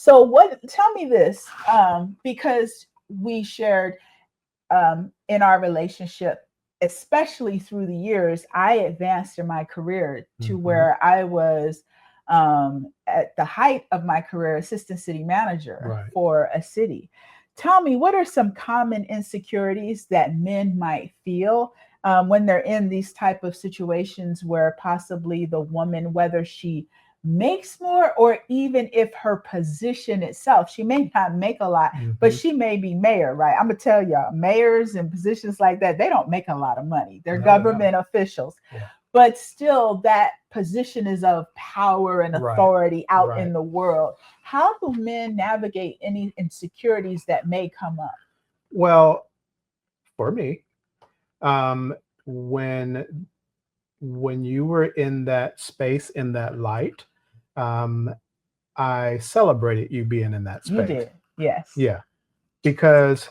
So tell me this, because we shared in our relationship, especially through the years, I advanced in my career to Hmm. where I was at the height of my career, assistant city manager Right. for a city. Tell me, what are some common insecurities that men might feel when they're in these type of situations where possibly the woman, whether she makes more or even if her position itself, she may not make a lot, but Hmm. she may be mayor, right? I'm gonna tell y'all, mayors and positions like that, they don't make a lot of money. They're No, they don't. government officials, Yeah. but still that position is of power and Right. authority out in Right. the world. How do men navigate any insecurities that may come up? Well, for me, um, when you were in that space, in that light, um, I celebrated you being in that You space. did, yes. Yeah, because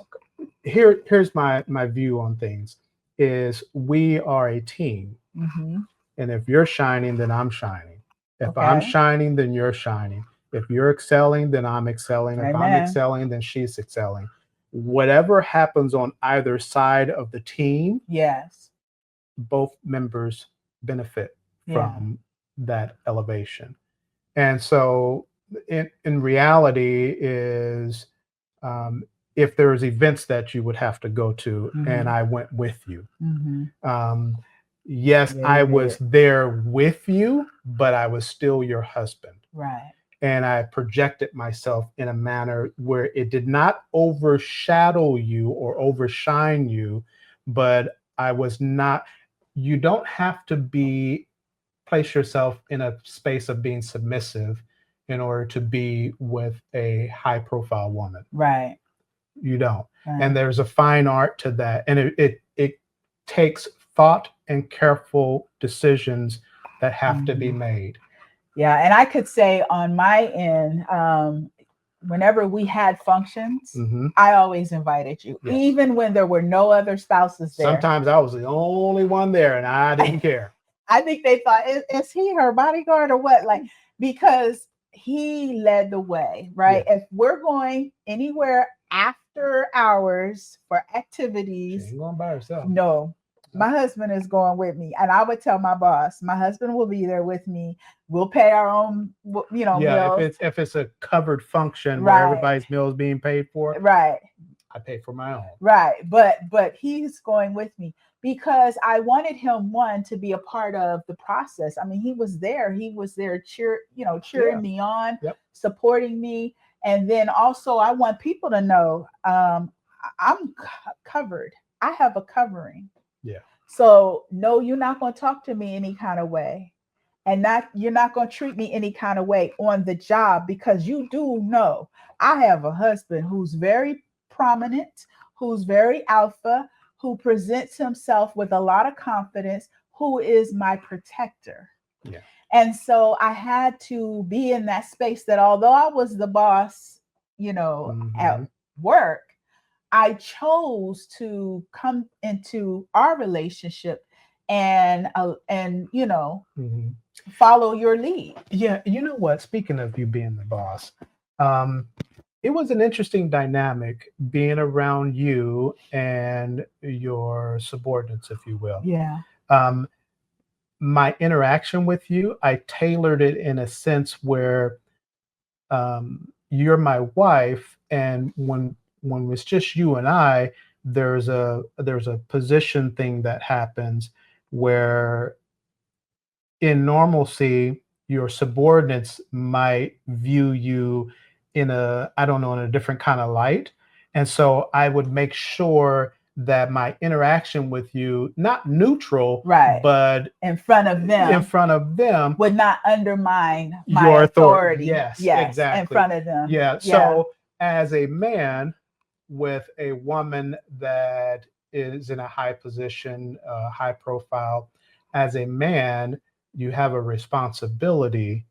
here's my view on things is we are a team. Mm-hmm. And if you're shining, then I'm shining. If I'm Okay. shining, then you're shining. If you're excelling, then I'm excelling. If I'm Amen. excelling, then she's excelling. Whatever happens on either side of the team, Yes. both members benefit Yeah. from that elevation. And so in reality is, um, if there's events that you would have to go to and Mm-hmm. I went with you, Mm-hmm. um, yes, Yeah, I you was did. there with you, but I was still your husband. Right. And I projected myself in a manner where it did not overshadow you or overshine you, but I was not, you don't have to place yourself in a space of being submissive in order to be with a high profile woman. Right. You don't. And Right. there's a fine art to that. And it takes thought and careful decisions that have to be Mm-hmm. made. Yeah, and I could say on my end, whenever we had functions, Hmm. I always invited you, Yes. even when there were no other spouses there. Sometimes I was the only one there and I didn't care. I think they thought, is he her bodyguard or what? Like, because he led the way, right? Yes. If we're going anywhere after hours for She activities, ain't going by herself. no, No. my husband is going with me. And I would tell my boss, my husband will be there with me. We'll pay our own, Yeah, meals. if it's a covered function where Right, everybody's meal is being paid for, right. I pay for my own. Right, but he's going with me because I wanted him one to be a part of the process. I mean, he was there. He was there cheering Yeah. me on, Yep. supporting me. And then also I want people to know I'm covered. I have a covering. Yeah. So no, you're not going to talk to me any kind of way. And not you're not going to treat me any kind of way on the job because you do know I have a husband who's very prominent, who's very alpha, who presents himself with a lot of confidence, who is my protector. Yeah. And so I had to be in that space that although I was the boss, at Hmm. work, I chose to come into our relationship and Hmm. follow your lead. Yeah, you know what? Speaking of you being the boss, um, it was an interesting dynamic being around you and your subordinates, if you will. Yeah. Um, my interaction with you, I tailored it in a sense where, you're my wife, and when it's just you and I, there's a position thing that happens where in normalcy, your subordinates might view you in a, I don't know, in a different kind of light. And so I would make sure that my interaction with you, not neutral, Right. but In front of in them front of them, would not undermine my your authority. authority. Yes, Yes. In exactly. front of them. Yeah. Yeah. So as a man with a woman that is in a high position, high profile, as a man, you have a responsibility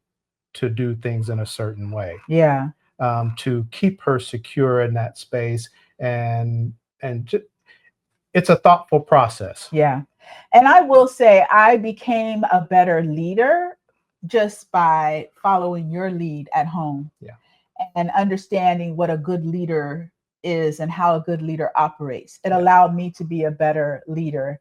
to do things in a certain way, Yeah. to keep her secure in that space, and it's a thoughtful process. Yeah. And I will say I became a better leader just by following your lead at home. Yeah. and understanding what a good leader is and how a good leader operates. It Yeah. allowed me to be a better leader